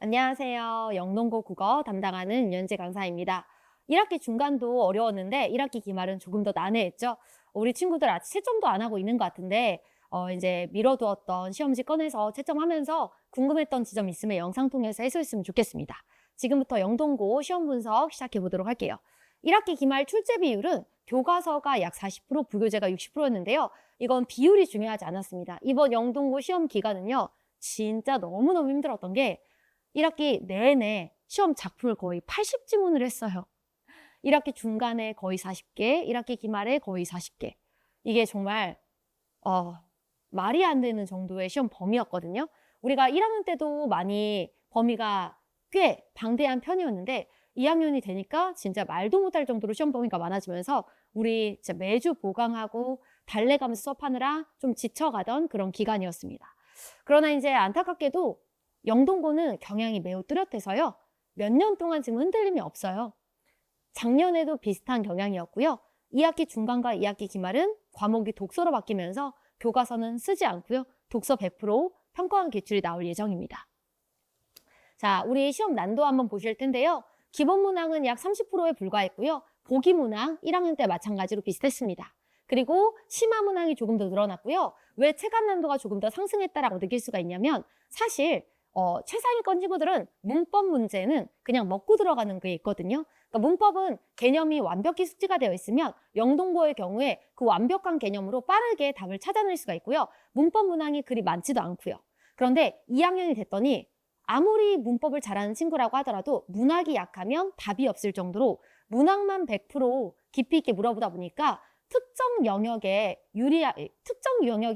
안녕하세요. 영동고 국어 담당하는 윤현재 강사입니다. 1학기 중간도 어려웠는데 1학기 기말은 조금 더 난해했죠. 우리 친구들 아직 채점도 안 하고 있는 것 같은데 이제 미뤄두었던 시험지 꺼내서 채점하면서 궁금했던 지점 있으면 영상 통해서 해소했으면 좋겠습니다. 지금부터 영동고 시험 분석 시작해 보도록 할게요. 1학기 기말 출제 비율은 교과서가 약 40%, 부교재가 60%였는데요. 이건 비율이 중요하지 않았습니다. 이번 영동고 시험 기간은요. 진짜 너무너무 힘들었던 게 1학기 내내 시험 작품을 거의 80지문을 했어요. 1학기 중간에 거의 40개, 1학기 기말에 거의 40개. 이게 정말 말이 안 되는 정도의 시험 범위였거든요. 우리가 1학년 때도 많이 범위가 꽤 방대한 편이었는데 2학년이 되니까 진짜 말도 못할 정도로 시험 범위가 많아지면서 우리 진짜 매주 보강하고 달래가면서 수업하느라 좀 지쳐가던 그런 기간이었습니다. 그러나 이제 안타깝게도 영동고는 경향이 매우 뚜렷해서요. 몇 년 동안 지금 흔들림이 없어요. 작년에도 비슷한 경향이었고요. 2학기 중간과 2학기 기말은 과목이 독서로 바뀌면서 교과서는 쓰지 않고요. 독서 100% 평가원 기출이 나올 예정입니다. 자, 우리 시험 난도 한번 보실 텐데요. 기본 문항은 약 30%에 불과했고요. 보기 문항 1학년 때 마찬가지로 비슷했습니다. 그리고 심화 문항이 조금 더 늘어났고요. 왜 체감 난도가 조금 더 상승했다라고 느낄 수가 있냐면 사실 최상위권 친구들은 문법 문제는 그냥 먹고 들어가는 게 있거든요. 그러니까 문법은 개념이 완벽히 숙지가 되어 있으면 영동고의 경우에 그 완벽한 개념으로 빠르게 답을 찾아낼 수가 있고요. 문법 문항이 그리 많지도 않고요. 그런데 2학년이 됐더니 아무리 문법을 잘하는 친구라고 하더라도 문학이 약하면 답이 없을 정도로 문학만 100% 깊이 있게 물어보다 보니까 특정 영역이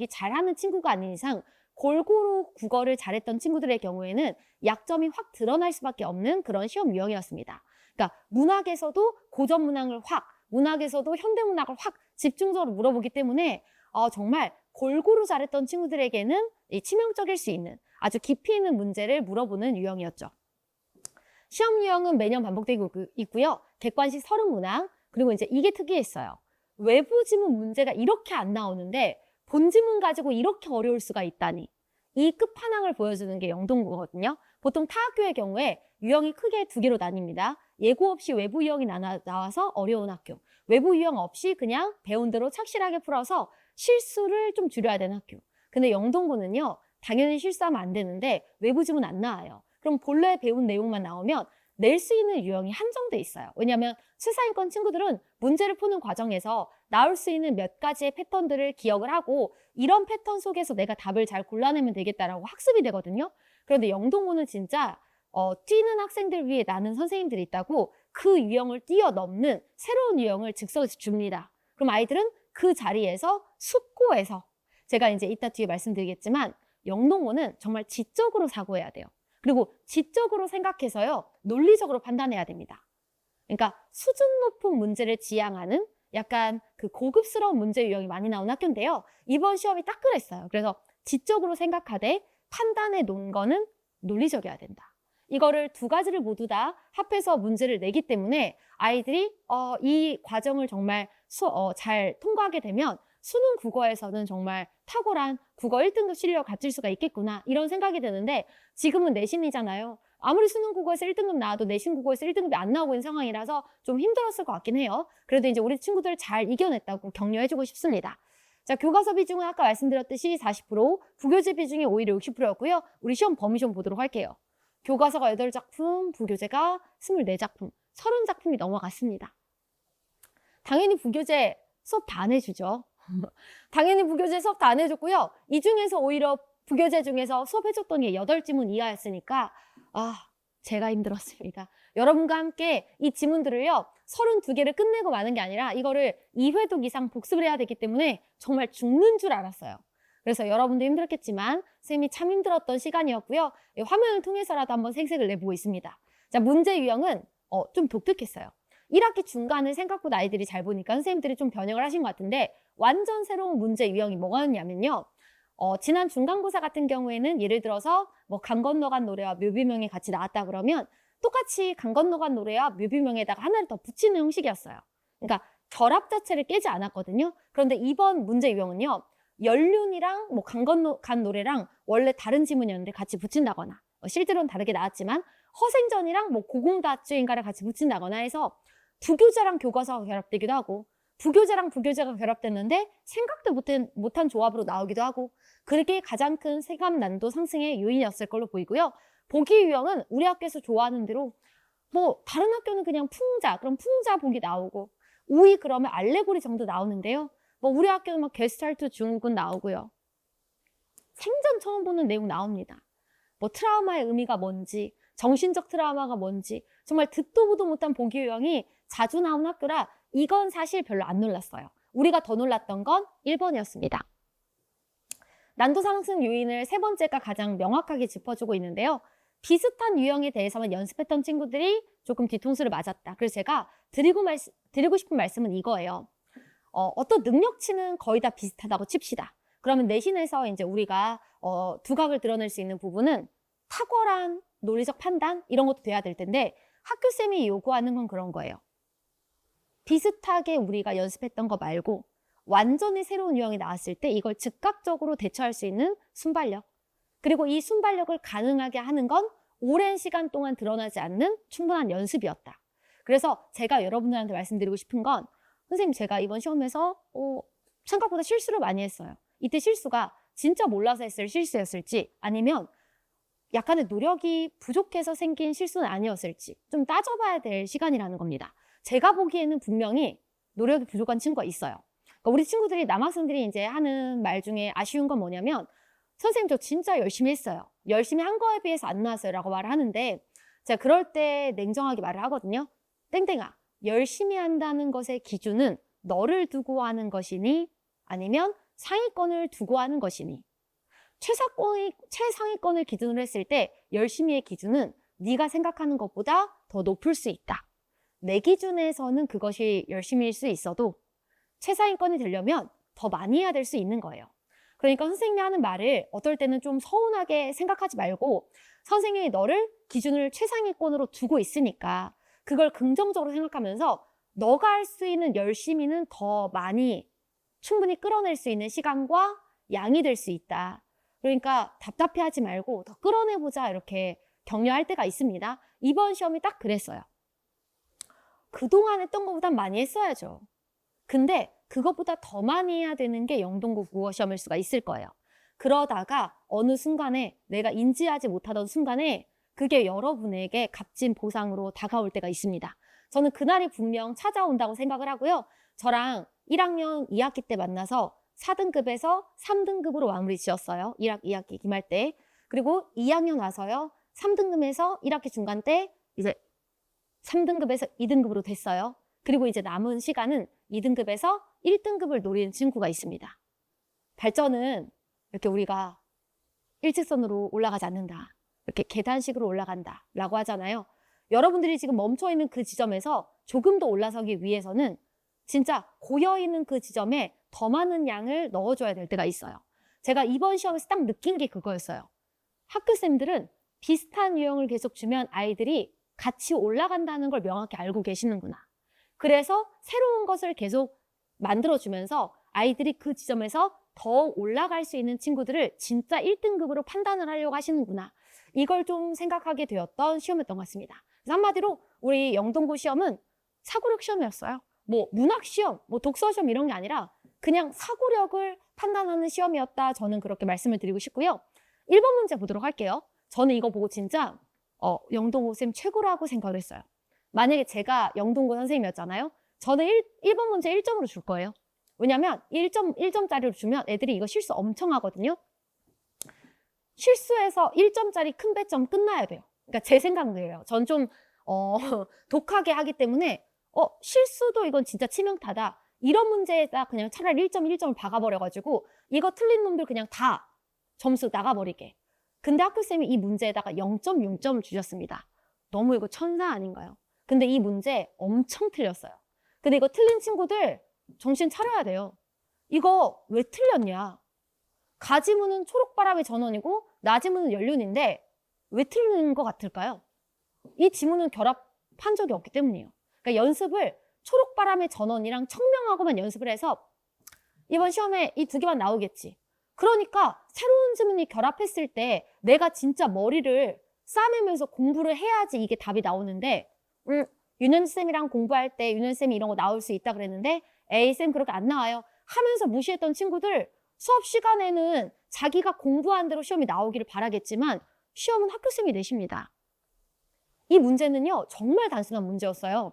잘하는 친구가 아닌 이상 골고루 국어를 잘했던 친구들의 경우에는 약점이 확 드러날 수밖에 없는 그런 시험 유형이었습니다. 그러니까 문학에서도 고전 문학을 문학에서도 현대문학을 확 집중적으로 물어보기 때문에 정말 골고루 잘했던 친구들에게는 치명적일 수 있는 아주 깊이 있는 문제를 물어보는 유형이었죠. 시험 유형은 매년 반복되고 있고요. 객관식 서른 문항, 그리고 이제 이게 특이했어요. 외부 지문 문제가 이렇게 안 나오는데 본지문 가지고 이렇게 어려울 수가 있다니. 이 끝판왕을 보여주는 게 영동고거든요. 보통 타 학교의 경우에 유형이 크게 두 개로 나뉩니다. 예고 없이 외부 유형이 나와서 어려운 학교, 외부 유형 없이 그냥 배운 대로 착실하게 풀어서 실수를 좀 줄여야 되는 학교. 근데 영동고는요. 당연히 실수하면 안 되는데 외부 지문 안 나와요. 그럼 본래 배운 내용만 나오면 낼 수 있는 유형이 한정돼 있어요. 왜냐하면 최상위권 친구들은 문제를 푸는 과정에서 나올 수 있는 몇 가지의 패턴들을 기억을 하고 이런 패턴 속에서 내가 답을 잘 골라내면 되겠다라고 학습이 되거든요. 그런데 영동고는 진짜 뛰는 학생들 위해 나는 선생님들이 있다고 그 유형을 뛰어넘는 새로운 유형을 즉석에서 줍니다. 그럼 아이들은 그 자리에서 숙고해서 제가 이제 이따 뒤에 말씀드리겠지만 영동고는 정말 지적으로 사고해야 돼요. 그리고 지적으로 생각해서요. 논리적으로 판단해야 됩니다. 그러니까 수준 높은 문제를 지향하는 약간 그 고급스러운 문제 유형이 많이 나오는 학교인데요. 이번 시험이 딱 그랬어요. 그래서 지적으로 생각하되 판단해 놓은 거는 논리적이어야 된다. 이거를 두 가지를 모두 다 합해서 문제를 내기 때문에 아이들이 이 과정을 정말 잘 통과하게 되면 수능 국어에서는 정말 탁월한 국어 1등급 실력을 갖출 수가 있겠구나 이런 생각이 드는데 지금은 내신이잖아요. 아무리 수능 국어에서 1등급 나와도 내신 국어에서 1등급이 안 나오고 있는 상황이라서 좀 힘들었을 것 같긴 해요. 그래도 이제 우리 친구들 잘 이겨냈다고 격려해주고 싶습니다. 자, 교과서 비중은 아까 말씀드렸듯이 40%, 부교재 비중이 오히려 60%였고요. 우리 시험 범위 좀 보도록 할게요. 교과서가 8작품, 부교재가 24작품, 30작품이 넘어갔습니다. 당연히 부교재 수업 다 안 해주죠. 당연히 부교재 수업 다 안 해줬고요. 이 중에서 오히려 부교재 중에서 수업해줬던 게 8지문 이하였으니까 제가 힘들었습니다. 여러분과 함께 이 지문들을요. 32개를 끝내고 마는 게 아니라 이거를 2회독 이상 복습을 해야 되기 때문에 정말 죽는 줄 알았어요. 그래서 여러분도 힘들었겠지만 선생님이 참 힘들었던 시간이었고요. 화면을 통해서라도 한번 생색을 내보고 있습니다. 자, 문제 유형은 좀 독특했어요. 1학기 중간을 생각보다 아이들이 잘 보니까 선생님들이 좀 변형을 하신 것 같은데 완전 새로운 문제 유형이 뭐였냐면요. 지난 중간고사 같은 경우에는 예를 들어서 뭐 강 건너간 노래와 묘비명이 같이 나왔다 그러면 똑같이 강 건너간 노래와 묘비명에다가 하나를 더 붙이는 형식이었어요. 그러니까 결합 자체를 깨지 않았거든요. 그런데 이번 문제 유형은요. 연륜이랑 뭐 강 건너간 노래랑 원래 다른 지문이었는데 같이 붙인다거나 실제로는 다르게 나왔지만 허생전이랑 뭐 고공다주인가를 같이 붙인다거나 해서 부교재랑 교과서가 결합되기도 하고 부교재랑 부교재가 결합됐는데 생각도 못한 조합으로 나오기도 하고 그게 가장 큰 세감 난도 상승의 요인이었을 걸로 보이고요. 보기 유형은 우리 학교에서 좋아하는 대로 뭐 다른 학교는 그냥 풍자, 그럼 풍자 보기 나오고 우이 그러면 알레고리 정도 나오는데요. 뭐 우리 학교는 막 게스탈트 증후군 나오고요. 생전 처음 보는 내용 나옵니다. 뭐 트라우마의 의미가 뭔지, 정신적 트라우마가 뭔지 정말 듣도 보도 못한 보기 유형이 자주 나온 학교라 이건 사실 별로 안 놀랐어요. 우리가 더 놀랐던 건 1번이었습니다. 난도 상승 요인을 세 번째가 가장 명확하게 짚어주고 있는데요. 비슷한 유형에 대해서만 연습했던 친구들이 조금 뒤통수를 맞았다. 그래서 제가 드리고 싶은 말씀은 이거예요. 어떤 능력치는 거의 다 비슷하다고 칩시다. 그러면 내신에서 이제 우리가 두각을 드러낼 수 있는 부분은 탁월한 논리적 판단 이런 것도 돼야 될 텐데 학교쌤이 요구하는 건 그런 거예요. 비슷하게 우리가 연습했던 거 말고 완전히 새로운 유형이 나왔을 때 이걸 즉각적으로 대처할 수 있는 순발력. 그리고 이 순발력을 가능하게 하는 건 오랜 시간 동안 드러나지 않는 충분한 연습이었다. 그래서 제가 여러분들한테 말씀드리고 싶은 건 선생님 제가 이번 시험에서 생각보다 실수를 많이 했어요. 이때 실수가 진짜 몰라서 했을 실수였을지 아니면 약간의 노력이 부족해서 생긴 실수는 아니었을지 좀 따져봐야 될 시간이라는 겁니다. 제가 보기에는 분명히 노력이 부족한 친구가 있어요. 그러니까 우리 친구들이 남학생들이 이제 하는 말 중에 아쉬운 건 뭐냐면 선생님 저 진짜 열심히 했어요. 열심히 한 거에 비해서 안 나왔어요 라고 말을 하는데 제가 그럴 때 냉정하게 말을 하거든요. 땡땡아, 열심히 한다는 것의 기준은 너를 두고 하는 것이니 아니면 상위권을 두고 하는 것이니 최상위권을 기준으로 했을 때 열심히의 기준은 네가 생각하는 것보다 더 높을 수 있다. 내 기준에서는 그것이 열심히일 수 있어도 최상위권이 되려면 더 많이 해야 될 수 있는 거예요. 그러니까 선생님이 하는 말을 어떨 때는 좀 서운하게 생각하지 말고 선생님이 너를 기준을 최상위권으로 두고 있으니까 그걸 긍정적으로 생각하면서 너가 할 수 있는 열심히는 더 많이 충분히 끌어낼 수 있는 시간과 양이 될 수 있다. 그러니까 답답해하지 말고 더 끌어내보자 이렇게 격려할 때가 있습니다. 이번 시험이 딱 그랬어요. 그동안 했던 것보단 많이 했어야죠. 근데 그것보다 더 많이 해야 되는 게 영동고 국어 시험일 수가 있을 거예요. 그러다가 어느 순간에 내가 인지하지 못하던 순간에 그게 여러분에게 값진 보상으로 다가올 때가 있습니다. 저는 그날이 분명 찾아온다고 생각을 하고요. 저랑 1학년 2학기 때 만나서 4등급에서 3등급으로 마무리 지었어요. 2학기 기말 때. 그리고 2학년 와서요. 3등급에서 1학기 중간 때 이제 3등급에서 2등급으로 됐어요. 그리고 이제 남은 시간은 2등급에서 1등급을 노리는 친구가 있습니다. 발전은 이렇게 우리가 일직선으로 올라가지 않는다. 이렇게 계단식으로 올라간다 라고 하잖아요. 여러분들이 지금 멈춰있는 그 지점에서 조금 더 올라서기 위해서는 진짜 고여있는 그 지점에 더 많은 양을 넣어줘야 될 때가 있어요. 제가 이번 시험에서 딱 느낀 게 그거였어요. 학교쌤들은 비슷한 유형을 계속 주면 아이들이 같이 올라간다는 걸 명확히 알고 계시는구나. 그래서 새로운 것을 계속 만들어주면서 아이들이 그 지점에서 더 올라갈 수 있는 친구들을 진짜 1등급으로 판단을 하려고 하시는구나. 이걸 좀 생각하게 되었던 시험이었던 것 같습니다. 그래서 한마디로 우리 영동고 시험은 사고력 시험이었어요. 뭐 문학 시험, 뭐 독서 시험 이런 게 아니라 그냥 사고력을 판단하는 시험이었다. 저는 그렇게 말씀을 드리고 싶고요. 1번 문제 보도록 할게요. 저는 이거 보고 진짜 영동고 쌤 최고라고 생각을 했어요. 만약에 제가 영동고 선생님이었잖아요. 저는 1번 문제 1점으로 줄 거예요. 왜냐면 1점짜리로 주면 애들이 이거 실수 엄청 하거든요. 실수해서 1점짜리 큰 배점 끝나야 돼요. 그러니까 제 생각이에요. 전 좀 독하게 하기 때문에 실수도 이건 진짜 치명타다. 이런 문제에다 그냥 차라리 1점을 박아버려가지고 이거 틀린 놈들 그냥 다 점수 나가버리게. 근데 학교쌤이 이 문제에다가 0.6점을 주셨습니다. 너무 이거 천사 아닌가요? 근데 이 문제 엄청 틀렸어요. 근데 이거 틀린 친구들 정신 차려야 돼요. 이거 왜 틀렸냐? 가지문은 초록바람의 전원이고 나지문은 연륜인데 왜 틀린 것 같을까요? 이 지문은 결합한 적이 없기 때문이에요. 그러니까 연습을 초록바람의 전원이랑 청명하고만 연습을 해서 이번 시험에 이 두 개만 나오겠지. 그러니까 새로운 지문이 결합했을 때 내가 진짜 머리를 싸매면서 공부를 해야지 이게 답이 나오는데 윤현쌤이랑 공부할 때 윤현쌤이 이런 거 나올 수 있다 그랬는데 에이 쌤 그렇게 안 나와요 하면서 무시했던 친구들 수업 시간에는 자기가 공부한 대로 시험이 나오기를 바라겠지만 시험은 학교쌤이 내십니다. 이 문제는요 정말 단순한 문제였어요.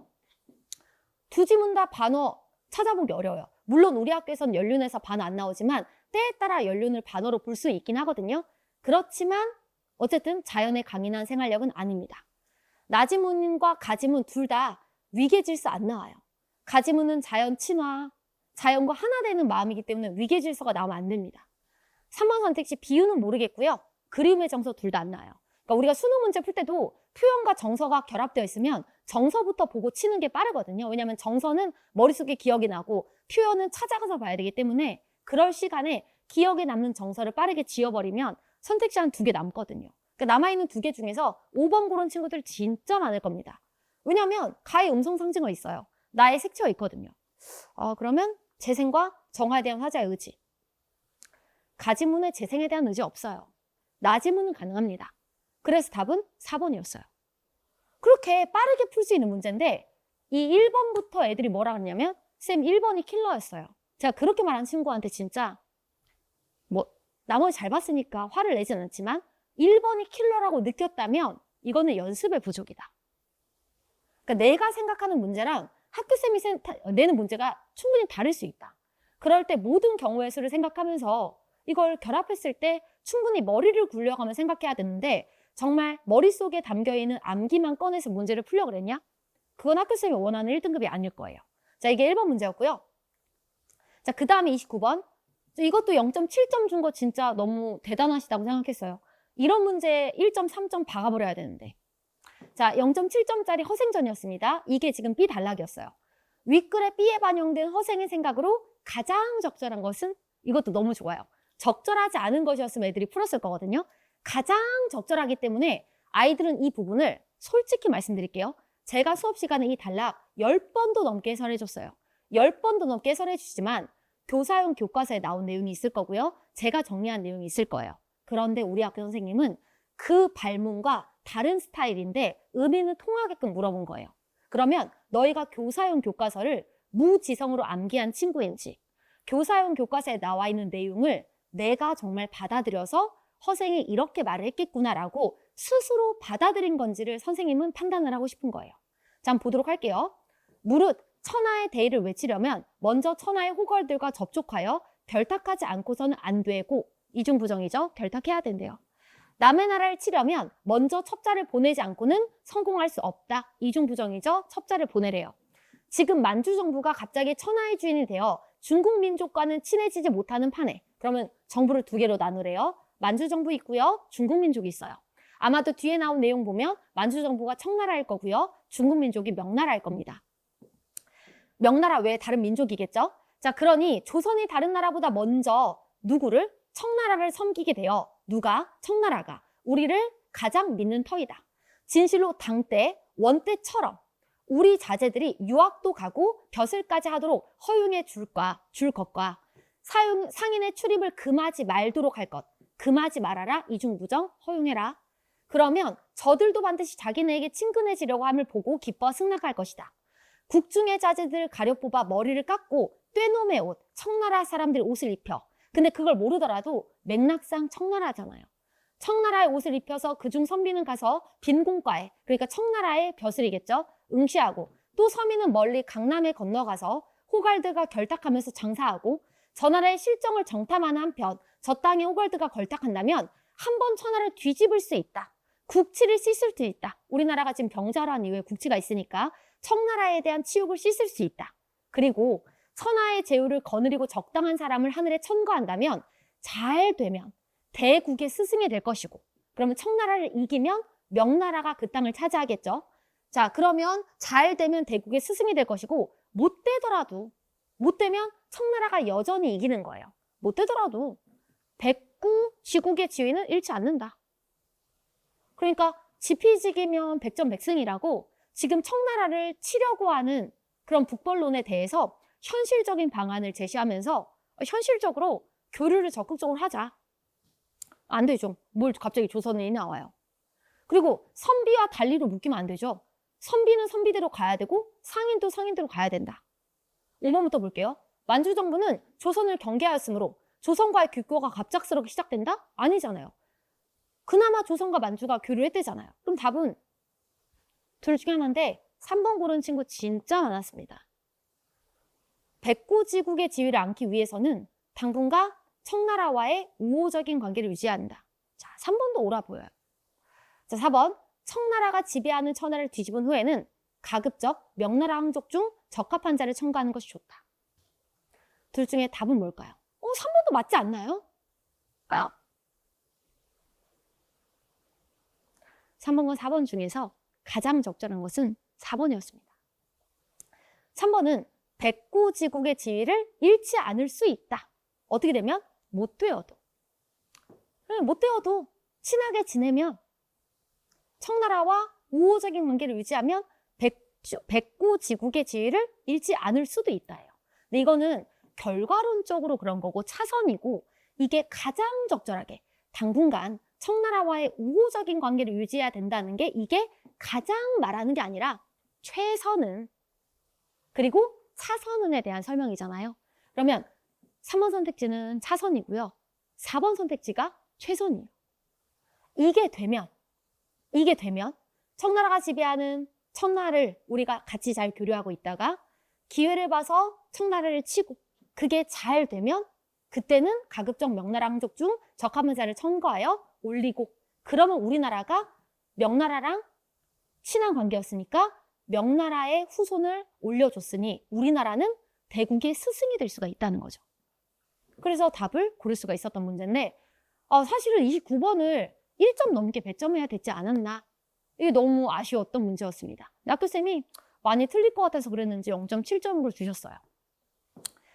두 지문 다 반어 찾아보기 어려워요. 물론 우리 학교에선 연륜에서 반어 안 나오지만 때에 따라 연륜을 반어로 볼 수 있긴 하거든요. 그렇지만 어쨌든 자연의 강인한 생활력은 아닙니다. 나지문과 가지문 둘 다 위계질서 안 나와요. 가지문은 자연 친화, 자연과 하나 되는 마음이기 때문에 위계질서가 나오면 안 됩니다. 3번 선택지 비유는 모르겠고요. 그리움의 정서 둘 다 안 나와요. 그러니까 우리가 수능 문제 풀 때도 표현과 정서가 결합되어 있으면 정서부터 보고 치는 게 빠르거든요. 왜냐하면 정서는 머릿속에 기억이 나고 표현은 찾아가서 봐야 되기 때문에 그럴 시간에 기억에 남는 정서를 빠르게 지워버리면 선택지 한 2개 남거든요. 그러니까 남아있는 2개 중에서 5번 고른 친구들 진짜 많을 겁니다. 왜냐하면 가에 음성 상징어 있어요. 나의 색채어 있거든요. 그러면 재생과 정화에 대한 화자의 의지. 가지문에 재생에 대한 의지 없어요. 나지문은 가능합니다. 그래서 답은 4번이었어요. 그렇게 빠르게 풀 수 있는 문제인데 이 1번부터 애들이 뭐라 그러냐면 쌤 1번이 킬러였어요. 제가 그렇게 말한 친구한테 진짜 나머지 잘 봤으니까 화를 내진 않지만 1번이 킬러라고 느꼈다면 이거는 연습의 부족이다. 그러니까 내가 생각하는 문제랑 학교쌤이 내는 문제가 충분히 다를 수 있다. 그럴 때 모든 경우의 수를 생각하면서 이걸 결합했을 때 충분히 머리를 굴려가며 생각해야 되는데 정말 머릿속에 담겨있는 암기만 꺼내서 문제를 풀려고 그랬냐? 그건 학교쌤이 원하는 1등급이 아닐 거예요. 자, 이게 1번 문제였고요. 자, 그 다음에 29번. 이것도 0.7점 준 거 진짜 너무 대단하시다고 생각했어요. 이런 문제 1.3점 박아버려야 되는데. 자, 0.7점짜리 허생전이었습니다. 이게 지금 B 단락이었어요. 윗글에 B에 반영된 허생의 생각으로 가장 적절한 것은 이것도 너무 좋아요. 적절하지 않은 것이었으면 애들이 풀었을 거거든요. 가장 적절하기 때문에 아이들은 이 부분을 솔직히 말씀드릴게요. 제가 수업 시간에 이 단락 10번도 넘게 해설해줬어요. 10번도 넘게 해설해주시지만 교사용 교과서에 나온 내용이 있을 거고요. 제가 정리한 내용이 있을 거예요. 그런데 우리 학교 선생님은 그 발문과 다른 스타일인데 의미는 통하게끔 물어본 거예요. 그러면 너희가 교사용 교과서를 무지성으로 암기한 친구인지 교사용 교과서에 나와 있는 내용을 내가 정말 받아들여서 허생이 이렇게 말을 했겠구나라고 스스로 받아들인 건지를 선생님은 판단을 하고 싶은 거예요. 자, 한번 보도록 할게요. 무릇 천하의 대의를 외치려면 먼저 천하의 호걸들과 접촉하여 결탁하지 않고서는 안 되고 이중부정이죠. 결탁해야 된대요. 남의 나라를 치려면 먼저 첩자를 보내지 않고는 성공할 수 없다. 이중부정이죠. 첩자를 보내래요. 지금 만주 정부가 갑자기 천하의 주인이 되어 중국 민족과는 친해지지 못하는 판에 그러면 정부를 2개로 나누래요. 만주 정부 있고요. 중국 민족이 있어요. 아마도 뒤에 나온 내용 보면 만주 정부가 청나라일 거고요. 중국 민족이 명나라일 겁니다. 명나라 외에 다른 민족이겠죠? 자, 그러니 조선이 다른 나라보다 먼저 누구를? 청나라를 섬기게 되어 누가? 청나라가 우리를 가장 믿는 터이다. 진실로 당때 원때처럼 우리 자제들이 유학도 가고 벼슬까지 하도록 허용해 줄 것과 상인의 출입을 금하지 말도록 할 것. 금하지 말아라. 이중부정 허용해라. 그러면 저들도 반드시 자기네에게 친근해지려고 함을 보고 기뻐 승낙할 것이다. 국중의 자제들 가려 뽑아 머리를 깎고 떼놈의 옷, 청나라 사람들이 옷을 입혀. 근데 그걸 모르더라도 맥락상 청나라잖아요. 청나라의 옷을 입혀서 그중 선비는 가서 빈공과에, 그러니까 청나라의 벼슬이겠죠. 응시하고 또 서민은 멀리 강남에 건너가서 호갈드가 결탁하면서 장사하고 저 나라의 실정을 정탐하는 한편 저 땅에 호갈드가 걸탁한다면 한 번 천하를 뒤집을 수 있다. 국치를 씻을 수 있다. 우리나라가 지금 병자로한 이후에 국치가 있으니까 청나라에 대한 치욕을 씻을 수 있다. 그리고 천하의 제후를 거느리고 적당한 사람을 하늘에 천거한다면 잘 되면 대국의 스승이 될 것이고 그러면 청나라를 이기면 명나라가 그 땅을 차지하겠죠. 자, 그러면 잘 되면 대국의 스승이 될 것이고 못 되면 청나라가 여전히 이기는 거예요. 못 되더라도 백구 지국의 지위는 잃지 않는다. 그러니까 지피지기면 백전백승이라고 지금 청나라를 치려고 하는 그런 북벌론에 대해서 현실적인 방안을 제시하면서 현실적으로 교류를 적극적으로 하자. 안 되죠. 뭘 갑자기 조선인이 나와요. 그리고 선비와 단리로 묶이면 안 되죠. 선비는 선비대로 가야 되고 상인도 상인대로 가야 된다. 5번부터 볼게요. 만주 정부는 조선을 경계하였으므로 조선과의 교교가 갑작스럽게 시작된다? 아니잖아요. 그나마 조선과 만주가 교류를 했대잖아요. 그럼 답은 둘 중에 하나인데 3번 고른 친구 진짜 많았습니다. 백고지국의 지위를 안기 위해서는 당분간 청나라와의 우호적인 관계를 유지해야 한다. 자, 3번도 옳아 보여요. 자, 4번. 청나라가 지배하는 천하를 뒤집은 후에는 가급적 명나라 항족 중 적합한 자를 청구하는 것이 좋다. 둘 중에 답은 뭘까요? 3번도 맞지 않나요? 3번과 4번 중에서 가장 적절한 것은 4번이었습니다. 3번은 백고지국의 지위를 잃지 않을 수 있다. 어떻게 되면? 못 되어도. 못 되어도 친하게 지내면 청나라와 우호적인 관계를 유지하면 백고지국의 지위를 잃지 않을 수도 있다예요. 근데 이거는 결과론적으로 그런 거고 차선이고 이게 가장 적절하게 당분간 청나라와의 우호적인 관계를 유지해야 된다는 게 이게 가장 말하는 게 아니라 최선은 그리고 차선은에 대한 설명이잖아요. 그러면 3번 선택지는 차선이고요. 4번 선택지가 최선이에요. 이게 되면 청나라가 지배하는 천하를 우리가 같이 잘 교류하고 있다가 기회를 봐서 청나라를 치고 그게 잘 되면 그때는 가급적 명나라 항족 중 적합한 자를 청구하여 올리고 그러면 우리나라가 명나라랑 친한 관계였으니까 명나라의 후손을 올려줬으니 우리나라는 대국의 스승이 될 수가 있다는 거죠. 그래서 답을 고를 수가 있었던 문제인데 사실은 29번을 1점 넘게 배점해야 되지 않았나 이게 너무 아쉬웠던 문제였습니다. 학교쌤이 많이 틀릴 것 같아서 그랬는지 0.7점으로 주셨어요.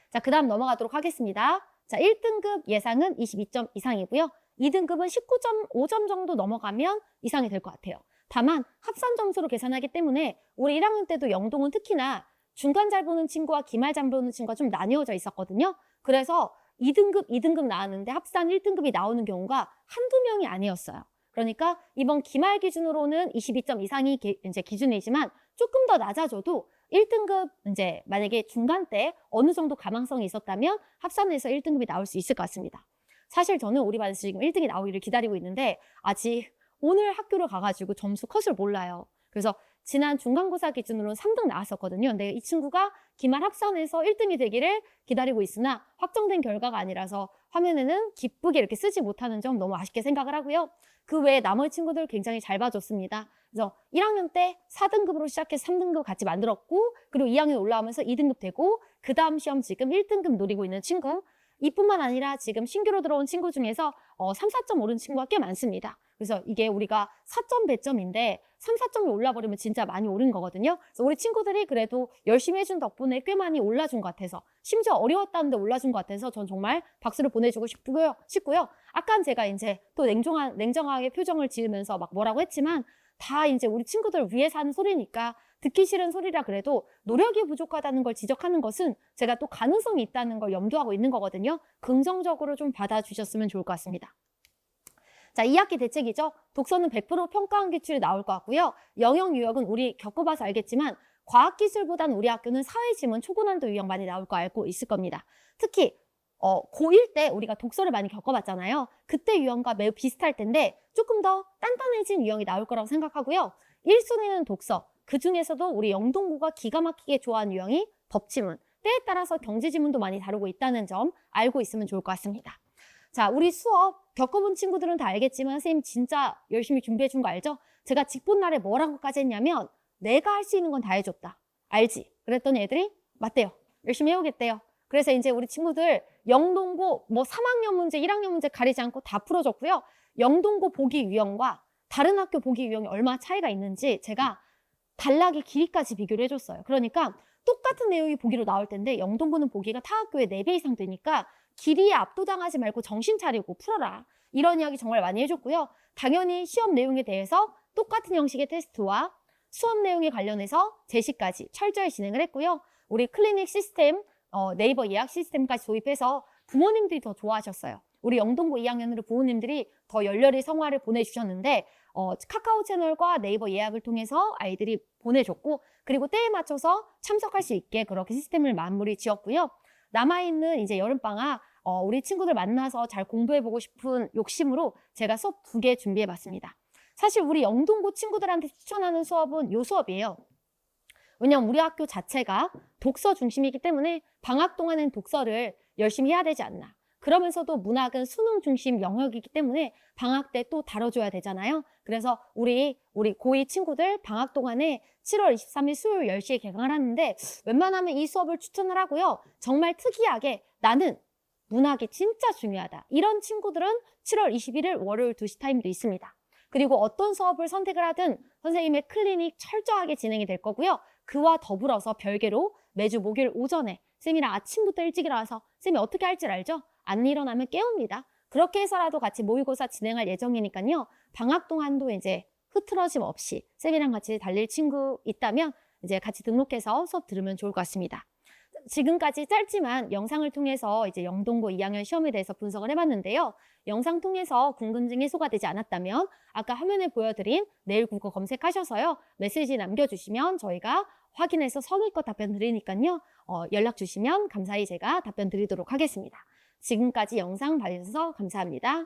자, 그 다음 넘어가도록 하겠습니다. 자, 1등급 예상은 22점 이상이고요. 2등급은 19.5점 정도 넘어가면 이상이 될 것 같아요. 다만 합산 점수로 계산하기 때문에 우리 1학년 때도 영동은 특히나 중간 잘 보는 친구와 기말 잘 보는 친구가 좀 나뉘어져 있었거든요. 그래서 2등급 나왔는데 합산 1등급이 나오는 경우가 한두 명이 아니었어요. 그러니까 이번 기말 기준으로는 22점 이상이 이제 기준이지만 조금 더 낮아져도 1등급 이제 만약에 중간 때 어느 정도 가망성이 있었다면 합산해서 1등급이 나올 수 있을 것 같습니다. 사실 저는 우리 반에서 지금 1등이 나오기를 기다리고 있는데 아직 오늘 학교를 가가지고 점수 컷을 몰라요. 그래서 지난 중간고사 기준으로는 3등 나왔었거든요. 근데 이 친구가 기말 합산해서 1등이 되기를 기다리고 있으나 확정된 결과가 아니라서 화면에는 기쁘게 이렇게 쓰지 못하는 점 너무 아쉽게 생각을 하고요. 그 외에 나머지 친구들 굉장히 잘 봐줬습니다. 그래서 1학년 때 4등급으로 시작해서 3등급 같이 만들었고 그리고 2학년 올라오면서 2등급 되고 그 다음 시험 지금 1등급 노리고 있는 친구 이뿐만 아니라 지금 신규로 들어온 친구 중에서 3, 4점 오른 친구가 꽤 많습니다. 그래서 이게 우리가 4점 배점인데 3, 4점이 올라버리면 진짜 많이 오른 거거든요. 그래서 우리 친구들이 그래도 열심히 해준 덕분에 꽤 많이 올라준 것 같아서 심지어 어려웠다는데 올라준 것 같아서 전 정말 박수를 보내주고 싶고요. 아까 제가 이제 또 냉정하게 표정을 지으면서 막 뭐라고 했지만 다 이제 우리 친구들 위해서 하는 소리니까 듣기 싫은 소리라 그래도 노력이 부족하다는 걸 지적하는 것은 제가 또 가능성이 있다는 걸 염두하고 있는 거거든요. 긍정적으로 좀 받아주셨으면 좋을 것 같습니다. 자, 2학기 대책이죠. 독서는 100% 평가원 기출이 나올 것 같고요. 영역 유형은 우리 겪어봐서 알겠지만 과학기술보다는 우리 학교는 사회지문 초고난도 유형 많이 나올 거 알고 있을 겁니다. 특히 고1 때 우리가 독서를 많이 겪어봤잖아요. 그때 유형과 매우 비슷할 텐데 조금 더 단단해진 유형이 나올 거라고 생각하고요. 1순위는 독서, 그 중에서도 우리 영동고가 기가 막히게 좋아하는 유형이 법지문, 때에 따라서 경제지문도 많이 다루고 있다는 점 알고 있으면 좋을 것 같습니다. 자, 우리 수업 겪어본 친구들은 다 알겠지만 선생님 진짜 열심히 준비해 준 거 알죠? 제가 직본 날에 뭐라고까지 했냐면 내가 할 수 있는 건 다 해줬다. 알지? 그랬더니 애들이 맞대요. 열심히 해오겠대요. 그래서 이제 우리 친구들 영동고 뭐 3학년 문제, 1학년 문제 가리지 않고 다 풀어줬고요. 영동고 보기 유형과 다른 학교 보기 유형이 얼마나 차이가 있는지 제가 단락의 길이까지 비교를 해줬어요. 그러니까 똑같은 내용이 보기로 나올 텐데 영동고는 보기가 타 학교의 4배 이상 되니까 길이에 압도당하지 말고 정신 차리고 풀어라. 이런 이야기 정말 많이 해줬고요. 당연히 시험 내용에 대해서 똑같은 형식의 테스트와 수업 내용에 관련해서 제시까지 철저히 진행을 했고요. 우리 클리닉 시스템, 네이버 예약 시스템까지 도입해서 부모님들이 더 좋아하셨어요. 우리 영동고 2학년으로 부모님들이 더 열렬히 성화를 보내주셨는데 카카오 채널과 네이버 예약을 통해서 아이들이 보내줬고 그리고 때에 맞춰서 참석할 수 있게 그렇게 시스템을 마무리 지었고요. 남아있는 이제 여름방학 우리 친구들 만나서 잘 공부해보고 싶은 욕심으로 제가 수업 2개 준비해봤습니다. 사실 우리 영동고 친구들한테 추천하는 수업은 요 수업이에요. 왜냐면 우리 학교 자체가 독서 중심이기 때문에 방학 동안은 독서를 열심히 해야 되지 않나. 그러면서도 문학은 수능 중심 영역이기 때문에 방학 때 또 다뤄줘야 되잖아요. 그래서 우리 고2 친구들 방학 동안에 7월 23일 수요일 10시에 개강을 하는데 웬만하면 이 수업을 추천을 하고요. 정말 특이하게 나는 문학이 진짜 중요하다. 이런 친구들은 7월 21일 월요일 2시 타임도 있습니다. 그리고 어떤 수업을 선택을 하든 선생님의 클리닉 철저하게 진행이 될 거고요. 그와 더불어서 별개로 매주 목요일 오전에 쌤이랑 아침부터 일찍 일어나서 쌤이 어떻게 할 줄 알죠? 안 일어나면 깨웁니다. 그렇게 해서라도 같이 모의고사 진행할 예정이니까요. 방학 동안도 이제 흐트러짐 없이 쌤이랑 같이 달릴 친구 있다면 이제 같이 등록해서 수업 들으면 좋을 것 같습니다. 지금까지 짧지만 영상을 통해서 이제 영동고 2학년 시험에 대해서 분석을 해봤는데요. 영상 통해서 궁금증이 해소가 되지 않았다면 아까 화면에 보여드린 내일 국어 검색하셔서요. 메시지 남겨주시면 저희가 확인해서 성의껏 답변 드리니까요. 연락 주시면 감사히 제가 답변 드리도록 하겠습니다. 지금까지 영상 봐주셔서 감사합니다.